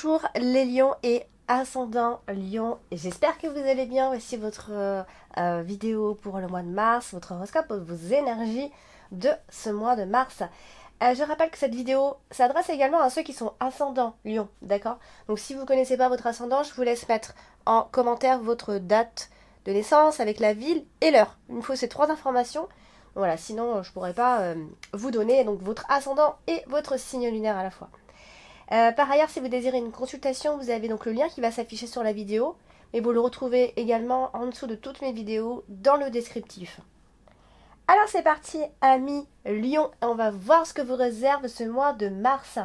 Bonjour les lions et ascendant lion, j'espère que vous allez bien. Voici votre vidéo pour le mois de mars, votre horoscope, vos énergies de ce mois de mars. Je rappelle que cette vidéo s'adresse également à ceux qui sont ascendant lion, d'accord? Donc si vous ne connaissez pas votre ascendant, je vous laisse mettre en commentaire votre date de naissance avec la ville et l'heure. Il me faut ces trois informations. Voilà, sinon je ne pourrais pas vous donner donc votre ascendant et votre signe lunaire à la fois. Par ailleurs, si vous désirez une consultation, vous avez donc le lien qui va s'afficher sur la vidéo, mais vous le retrouvez également en dessous de toutes mes vidéos dans le descriptif. Alors c'est parti, amis Lion, on va voir ce que vous réserve ce mois de mars.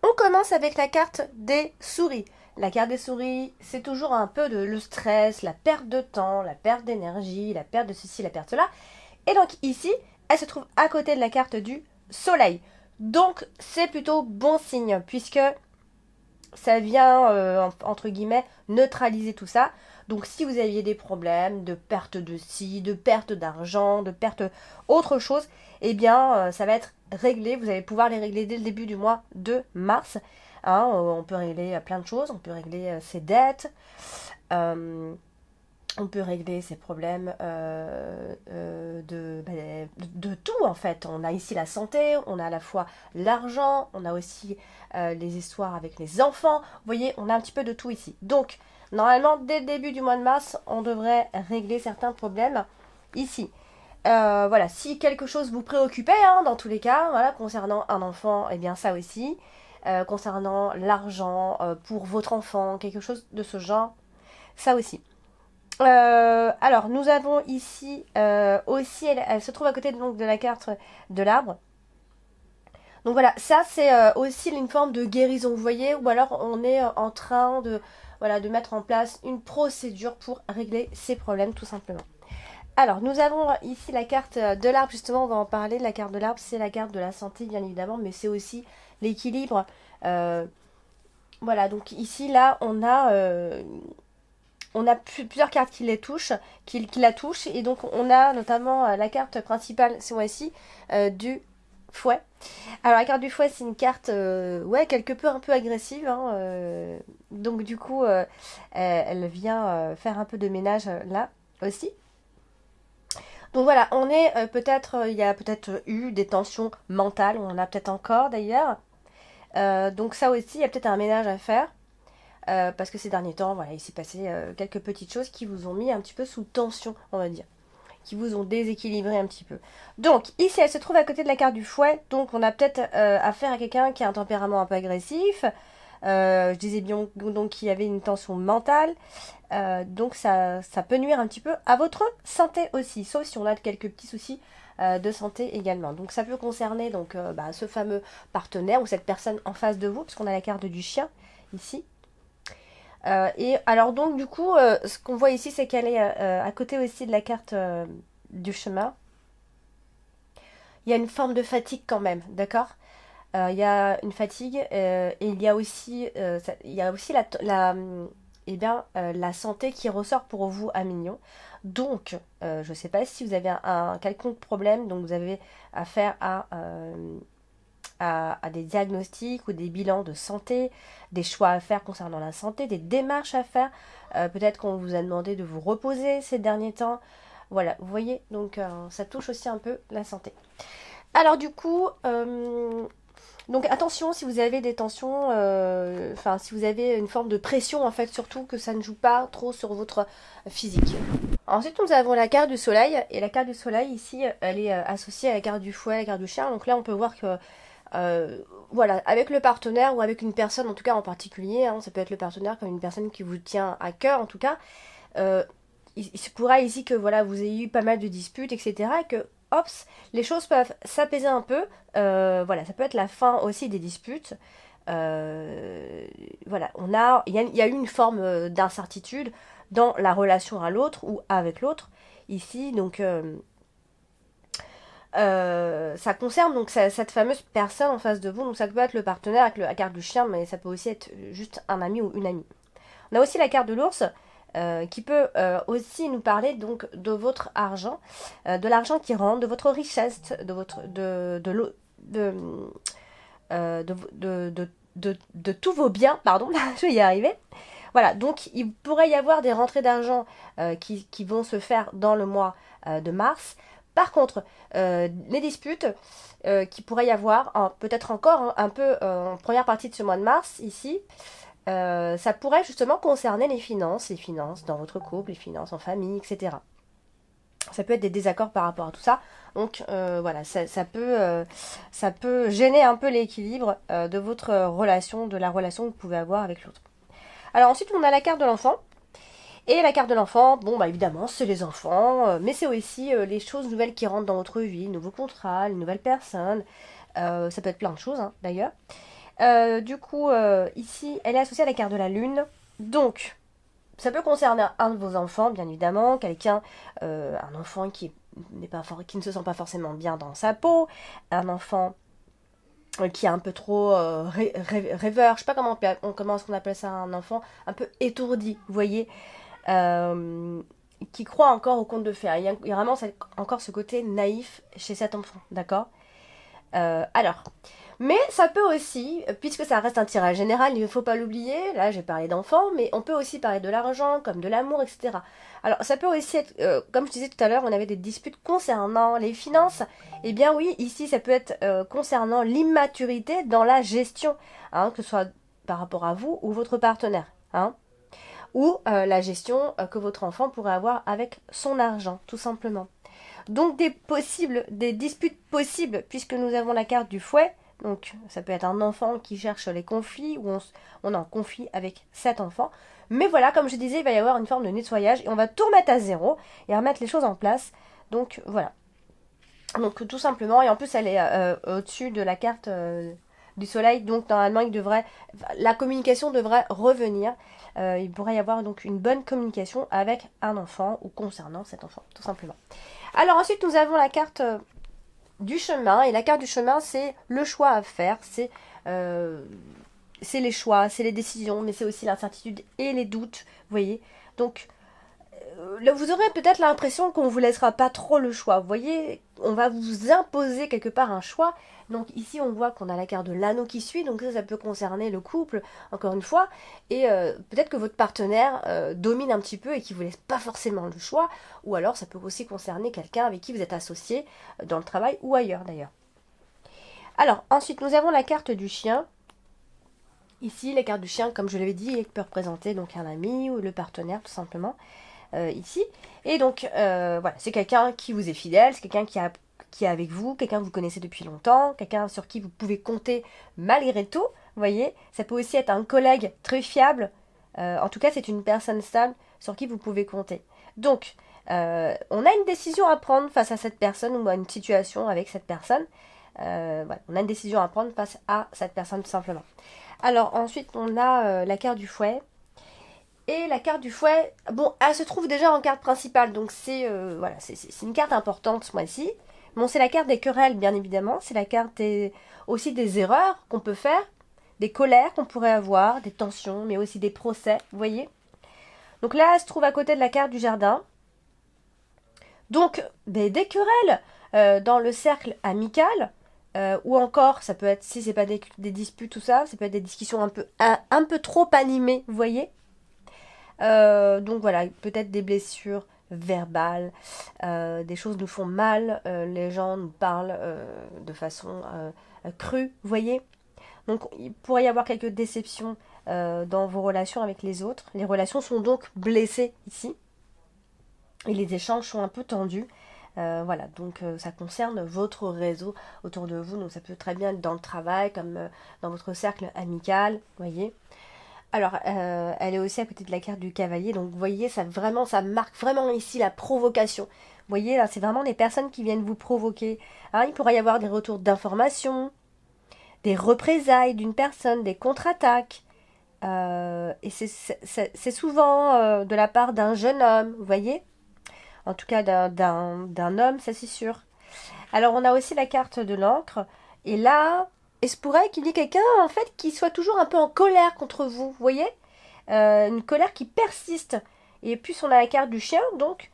On commence avec la carte des souris. La carte des souris, c'est toujours un peu le stress, la perte de temps, la perte d'énergie, la perte de ceci, la perte de cela. Et donc ici, elle se trouve à côté de la carte du soleil. Donc c'est plutôt bon signe puisque ça vient entre guillemets neutraliser tout ça. Donc si vous aviez des problèmes de perte de ci, de perte d'argent, de perte autre chose, eh bien ça va être réglé. Vous allez pouvoir les régler dès le début du mois de mars. Hein, on peut régler plein de choses, on peut régler ses dettes. On peut régler ces problèmes de tout en fait. On a ici la santé, on a à la fois l'argent, on a aussi les histoires avec les enfants. Vous voyez, on a un petit peu de tout ici. Donc, normalement, dès le début du mois de mars, on devrait régler certains problèmes ici. Voilà, si quelque chose vous préoccupait, hein, dans tous les cas, voilà, concernant un enfant, eh bien ça aussi. Concernant l'argent pour votre enfant, quelque chose de ce genre, ça aussi. Alors, nous avons ici aussi, elle se trouve à côté donc, de la carte de l'arbre. Donc voilà, ça c'est aussi une forme de guérison, vous voyez, ou alors on est en train de, voilà, de mettre en place une procédure pour régler ces problèmes tout simplement. Alors, nous avons ici la carte de l'arbre, justement, on va en parler. La carte de l'arbre, c'est la carte de la santé, bien évidemment, mais c'est aussi l'équilibre. Voilà, donc ici, là, on a plusieurs cartes qui les touchent, qui la touchent, et donc on a notamment la carte principale, ce mois-ci, du fouet. Alors la carte du fouet, c'est une carte, ouais, quelque peu un peu agressive, hein, donc du coup, elle vient faire un peu de ménage là aussi. Donc voilà, on est peut-être, il y a peut-être eu des tensions mentales, on en a peut-être encore d'ailleurs. Donc ça aussi, il y a peut-être un ménage à faire. Parce que ces derniers temps, voilà, il s'est passé quelques petites choses qui vous ont mis un petit peu sous tension, on va dire, qui vous ont déséquilibré un petit peu. Donc, ici, elle se trouve à côté de la carte du fouet, donc on a peut-être affaire à quelqu'un qui a un tempérament un peu agressif, je disais bien donc qu'il y avait une tension mentale, donc ça peut nuire un petit peu à votre santé aussi, sauf si on a quelques petits soucis de santé également. Donc ça peut concerner donc, ce fameux partenaire ou cette personne en face de vous, parce qu'on a la carte du chien ici. Et alors donc du coup, ce qu'on voit ici, c'est qu'elle est à côté aussi de la carte du chemin. Il y a une forme de fatigue quand même, d'accord? Il y a une fatigue et il y a aussi, la santé qui ressort pour vous à Mignon. Donc, je ne sais pas si vous avez un quelconque problème, donc vous avez affaire à des diagnostics ou des bilans de santé, des choix à faire concernant la santé, des démarches à faire. Peut-être qu'on vous a demandé de vous reposer ces derniers temps. Voilà, vous voyez, donc ça touche aussi un peu la santé. Alors du coup, donc attention si vous avez des tensions, enfin si vous avez une forme de pression en fait, surtout que ça ne joue pas trop sur votre physique. Ensuite, nous avons la carte du soleil, et la carte du soleil ici, elle est associée à la carte du fouet, à la carte du chien. Donc là, on peut voir que voilà, avec le partenaire ou avec une personne en tout cas en particulier, hein, ça peut être le partenaire comme une personne qui vous tient à cœur en tout cas, il se pourra ici que voilà, vous ayez eu pas mal de disputes, etc. Et que, hops, les choses peuvent s'apaiser un peu. Voilà, ça peut être la fin aussi des disputes. Voilà, il y a eu une forme d'incertitude dans la relation à l'autre ou avec l'autre ici, donc ça concerne donc cette fameuse personne en face de vous. Donc ça peut être le partenaire avec la carte du chien, mais ça peut aussi être juste un ami ou une amie. On a aussi la carte de l'ours qui peut aussi nous parler donc de votre argent, de l'argent qui rentre, de votre richesse, de votre de de tous vos biens, pardon, je vais y arriver. Voilà, donc il pourrait y avoir des rentrées d'argent qui vont se faire dans le mois de mars. Par contre, les disputes qui pourrait y avoir, peut-être encore un peu en première partie de ce mois de mars, ici, ça pourrait justement concerner les finances dans votre couple, les finances en famille, etc. Ça peut être des désaccords par rapport à tout ça. Donc voilà, ça peut gêner un peu l'équilibre de votre relation, de la relation que vous pouvez avoir avec l'autre. Alors ensuite, on a la carte de l'enfant. Et la carte de l'enfant, bon bah évidemment, c'est les enfants, mais c'est aussi les choses nouvelles qui rentrent dans votre vie, nouveaux contrats, les nouvelles personnes. Ça peut être plein de choses hein, d'ailleurs. Du coup, ici, elle est associée à la carte de la lune. Donc, ça peut concerner un de vos enfants, bien évidemment, quelqu'un, un enfant qui ne se sent pas forcément bien dans sa peau, un enfant qui est un peu trop rêveur, je sais pas comment est-ce qu'on appelle ça, un enfant un peu étourdi, vous voyez, qui croit encore au conte de fées. Il y a vraiment encore ce côté naïf chez cet enfant, d'accord. Alors, mais ça peut aussi, puisque ça reste un tirage général, il ne faut pas l'oublier, là j'ai parlé d'enfants, mais on peut aussi parler de l'argent, comme de l'amour, etc. Alors ça peut aussi être, comme je disais tout à l'heure, on avait des disputes concernant les finances, eh bien oui, ici ça peut être concernant l'immaturité dans la gestion, hein, que ce soit par rapport à vous ou votre partenaire, hein, ou la gestion que votre enfant pourrait avoir avec son argent, tout simplement. Donc des disputes possibles, puisque nous avons la carte du fouet. Donc ça peut être un enfant qui cherche les conflits, ou on est en conflit avec cet enfant. Mais voilà, comme je disais, il va y avoir une forme de nettoyage, et on va tout remettre à zéro, et remettre les choses en place. Donc voilà. Donc tout simplement, et en plus elle est au-dessus de la carte du soleil, donc normalement la communication devrait revenir. Il pourrait y avoir donc une bonne communication avec un enfant, ou concernant cet enfant, tout simplement. Alors ensuite, nous avons la carte du chemin. Et la carte du chemin, c'est le choix à faire. C'est les choix, c'est les décisions, mais c'est aussi l'incertitude et les doutes. Vous voyez. Donc, vous aurez peut-être l'impression qu'on ne vous laissera pas trop le choix. Vous voyez, on va vous imposer quelque part un choix. Donc ici, on voit qu'on a la carte de l'anneau qui suit. Donc ça peut concerner le couple, encore une fois. Et peut-être que votre partenaire domine un petit peu et qu'il ne vous laisse pas forcément le choix. Ou alors, ça peut aussi concerner quelqu'un avec qui vous êtes associé dans le travail ou ailleurs d'ailleurs. Alors, ensuite, nous avons la carte du chien. Ici, la carte du chien, comme je l'avais dit, peut représenter donc un ami ou le partenaire, tout simplement. Ici. Et donc, voilà, c'est quelqu'un qui vous est fidèle, c'est quelqu'un qui est avec vous, quelqu'un que vous connaissez depuis longtemps, quelqu'un sur qui vous pouvez compter malgré tout, vous voyez. Ça peut aussi être un collègue très fiable. En tout cas, c'est une personne stable sur qui vous pouvez compter. Donc, on a une décision à prendre face à cette personne ou à une situation avec cette personne. Voilà, on a une décision à prendre face à cette personne, tout simplement. Alors, ensuite, on a la carte du fouet. Et la carte du fouet, bon, elle se trouve déjà en carte principale, donc c'est voilà, c'est une carte importante ce mois-ci. Bon, c'est la carte des querelles, bien évidemment. C'est la carte aussi des erreurs qu'on peut faire, des colères qu'on pourrait avoir, des tensions, mais aussi des procès, vous voyez. Donc là, elle se trouve à côté de la carte du jardin. Donc, des querelles dans le cercle amical, ou encore, ça peut être, si c'est pas des disputes, tout ça, ça peut être des discussions un peu trop animées, vous voyez. Donc voilà, peut-être des blessures verbales, des choses nous font mal, les gens nous parlent de façon crue, vous voyez. Donc il pourrait y avoir quelques déceptions dans vos relations avec les autres. Les relations sont donc blessées ici. Et les échanges sont un peu tendus. Voilà, donc ça concerne votre réseau autour de vous. Donc ça peut très bien être dans le travail, comme dans votre cercle amical, vous voyez. Alors, elle est aussi à côté de la carte du cavalier, donc vous voyez, ça marque vraiment ici la provocation. Vous voyez, là, c'est vraiment des personnes qui viennent vous provoquer. Hein, il pourrait y avoir des retours d'informations, des représailles d'une personne, des contre-attaques. Et c'est souvent de la part d'un jeune homme, vous voyez. En tout cas, d'un homme, ça c'est sûr. Alors, on a aussi la carte de l'encre. Et là, il se pourrait qu'il y ait quelqu'un, en fait, qui soit toujours un peu en colère contre vous, vous voyez. Une colère qui persiste. Et puis, on a la carte du chien, donc,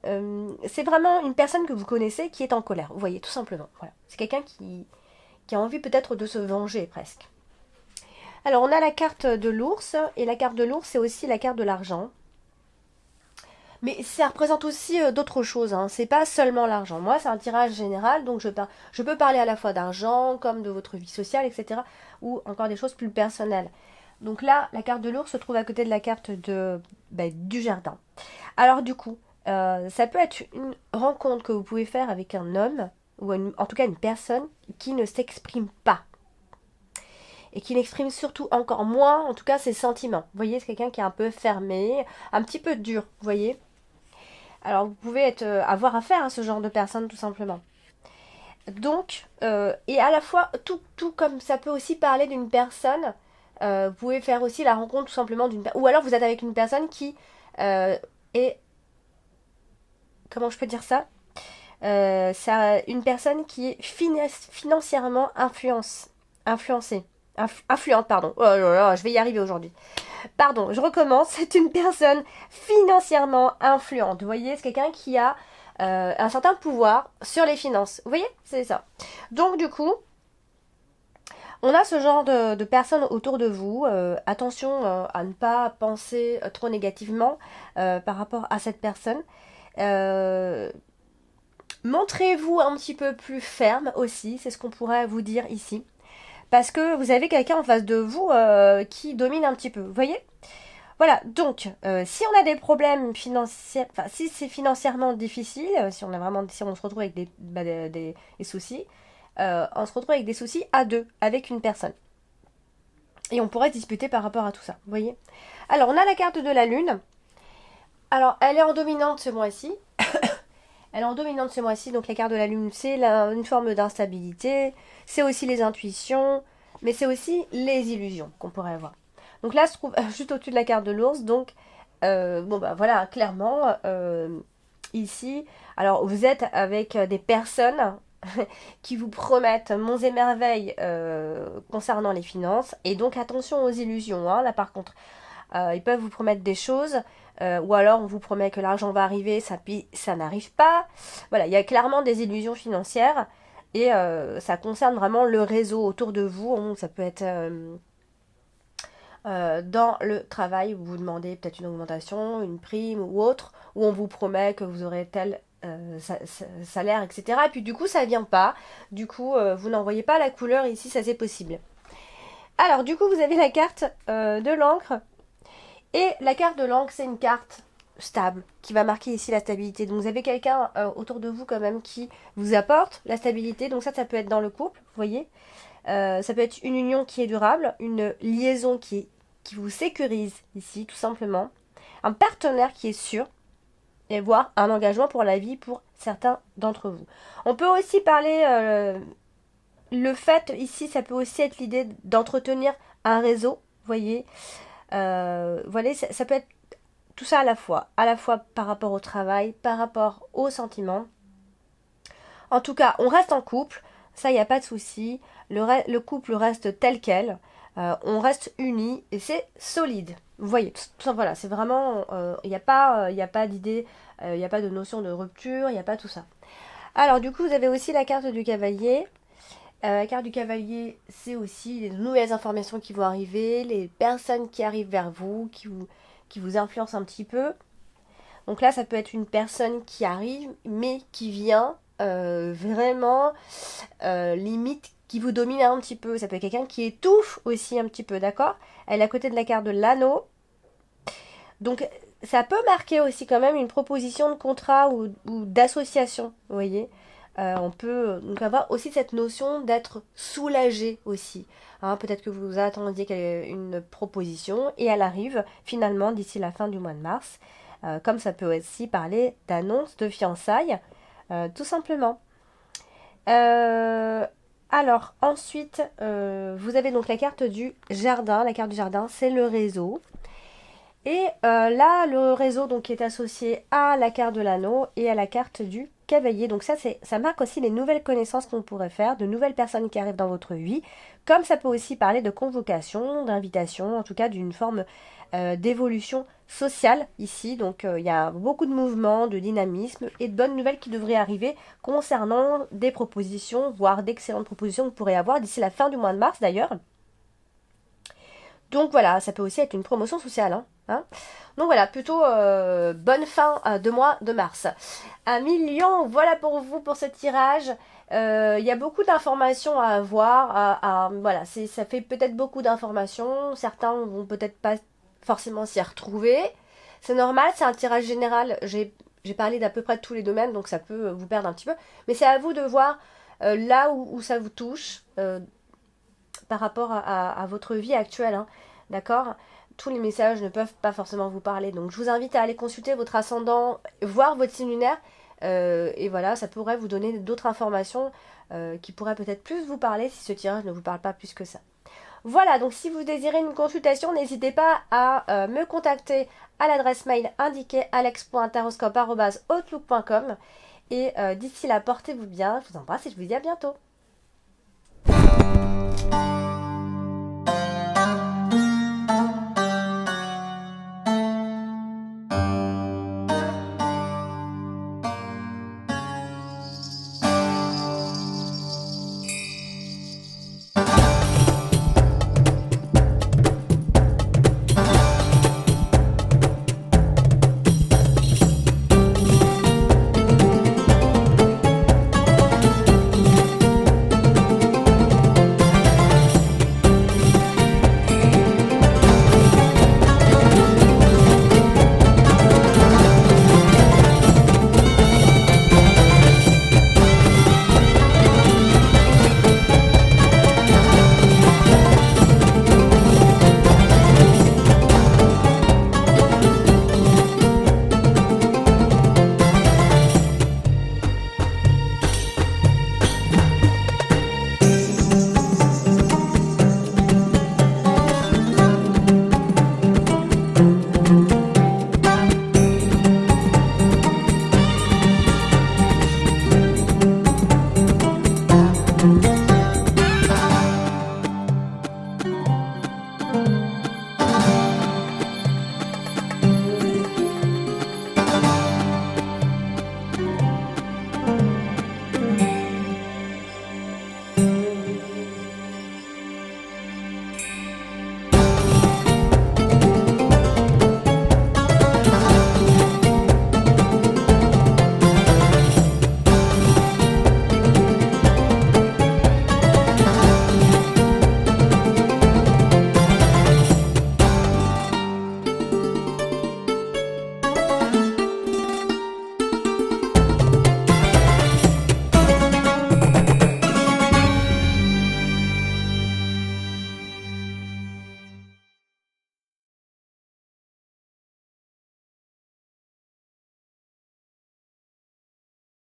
c'est vraiment une personne que vous connaissez qui est en colère, vous voyez, tout simplement. Voilà. C'est quelqu'un qui a envie peut-être de se venger, presque. Alors, on a la carte de l'ours, et la carte de l'ours, c'est aussi la carte de l'argent. Mais ça représente aussi d'autres choses, hein. C'est pas seulement l'argent. Moi, c'est un tirage général, donc je peux parler à la fois d'argent, comme de votre vie sociale, etc. Ou encore des choses plus personnelles. Donc là, la carte de l'ours se trouve à côté de la carte du jardin. Alors du coup, ça peut être une rencontre que vous pouvez faire avec un homme, ou en tout cas une personne qui ne s'exprime pas. Et qui n'exprime surtout encore moins, en tout cas, ses sentiments. Vous voyez, c'est quelqu'un qui est un peu fermé, un petit peu dur, vous voyez. Alors vous pouvez avoir affaire à ce genre de personnes tout simplement. Donc, et à la fois, tout comme ça peut aussi parler d'une personne, vous pouvez faire aussi la rencontre tout simplement d'une personne. Ou alors vous êtes avec une personne qui est... Comment je peux dire ça C'est une personne qui est financièrement influencée. Influente, pardon. Oh là là, je vais y arriver aujourd'hui. Pardon, je recommence. C'est une personne financièrement influente. Vous voyez, c'est quelqu'un qui a un certain pouvoir sur les finances. Vous voyez, c'est ça. Donc du coup, on a ce genre de personnes autour de vous. Attention à ne pas penser trop négativement par rapport à cette personne. Montrez-vous un petit peu plus ferme aussi, c'est ce qu'on pourrait vous dire ici. Parce que vous avez quelqu'un en face de vous qui domine un petit peu. Vous voyez? Voilà, donc si on a des problèmes financiers, enfin si c'est financièrement difficile, si on se retrouve avec des soucis, on se retrouve avec des soucis à deux, avec une personne. Et on pourrait discuter par rapport à tout ça, vous voyez. Alors on a la carte de la lune. Alors elle est en dominante ce mois-ci. Elle est en dominante ce mois-ci, donc la carte de la lune, c'est une forme d'instabilité, c'est aussi les intuitions, mais c'est aussi les illusions qu'on pourrait avoir. Donc là, se trouve juste au-dessus de la carte de l'ours, donc bon bah voilà, clairement, ici, alors vous êtes avec des personnes qui vous promettent monts et merveilles concernant les finances, et donc attention aux illusions, hein, là par contre. Ils peuvent vous promettre des choses, ou alors on vous promet que l'argent va arriver, ça n'arrive pas. Voilà, il y a clairement des illusions financières, et ça concerne vraiment le réseau autour de vous. Ça peut être dans le travail, vous vous demandez peut-être une augmentation, une prime ou autre, où on vous promet que vous aurez tel salaire, etc. Et puis du coup, ça vient pas. Du coup, vous n'en voyez pas la couleur ici, ça c'est possible. Alors, du coup, vous avez la carte de l'encre. Et la carte de l'encre, c'est une carte stable qui va marquer ici la stabilité. Donc vous avez quelqu'un autour de vous quand même qui vous apporte la stabilité. Donc ça peut être dans le couple, vous voyez. Ça peut être une union qui est durable, une liaison qui vous sécurise ici, tout simplement. Un partenaire qui est sûr, et voire un engagement pour la vie pour certains d'entre vous. On peut aussi parler, le fait ici, ça peut aussi être l'idée d'entretenir un réseau, vous voyez. Voilà, ça peut être tout ça à la fois par rapport au travail, par rapport aux sentiments. En tout cas, on reste en couple, ça, il n'y a pas de souci. Le couple reste tel quel. On reste unis et c'est solide. Vous voyez, tout ça, voilà, c'est vraiment, il n'y a pas d'idée, il n'y a pas de notion de rupture, il n'y a pas tout ça. Alors, du coup, vous avez aussi la carte du cavalier. La carte du cavalier, c'est aussi les nouvelles informations qui vont arriver, les personnes qui arrivent vers vous, qui vous influencent un petit peu. Donc là, ça peut être une personne qui arrive, mais qui vient vraiment limite, qui vous domine un petit peu. Ça peut être quelqu'un qui étouffe aussi un petit peu, d'accord? Elle est à côté de la carte de l'anneau. Donc ça peut marquer aussi quand même une proposition de contrat ou d'association, vous voyez. On peut donc avoir aussi cette notion d'être soulagé aussi. Hein, peut-être que vous attendiez une proposition et elle arrive finalement d'ici la fin du mois de mars. Comme ça peut aussi parler d'annonce de fiançailles, tout simplement. Alors ensuite, vous avez donc la carte du jardin. La carte du jardin, c'est le réseau. Et là, le réseau donc est associé à la carte de l'anneau et à la carte du cavalier. Donc ça marque aussi les nouvelles connaissances qu'on pourrait faire, de nouvelles personnes qui arrivent dans votre vie. Comme ça peut aussi parler de convocation, d'invitation, en tout cas d'une forme d'évolution sociale ici. Donc il y a beaucoup de mouvements, de dynamisme et de bonnes nouvelles qui devraient arriver concernant des propositions, voire d'excellentes propositions que vous pourrez avoir d'ici la fin du mois de mars d'ailleurs. Donc voilà, ça peut aussi être une promotion sociale. Hein. Donc voilà, plutôt bonne fin de mois de mars. Un million, voilà pour vous pour ce tirage. Il y a beaucoup d'informations à avoir. Voilà, ça fait peut-être beaucoup d'informations. Certains vont peut-être pas forcément s'y retrouver. C'est normal, c'est un tirage général. J'ai parlé d'à peu près de tous les domaines, donc ça peut vous perdre un petit peu. Mais c'est à vous de voir là où ça vous touche par rapport à votre vie actuelle. Hein. D'accord? Tous les messages ne peuvent pas forcément vous parler. Donc je vous invite à aller consulter votre ascendant, voir votre signe lunaire. Et voilà, ça pourrait vous donner d'autres informations qui pourraient peut-être plus vous parler si ce tirage ne vous parle pas plus que ça. Voilà, donc si vous désirez une consultation, n'hésitez pas à me contacter à l'adresse mail indiquée alex.taroscope@outlook.com. Et d'ici là, portez-vous bien, je vous embrasse et je vous dis à bientôt.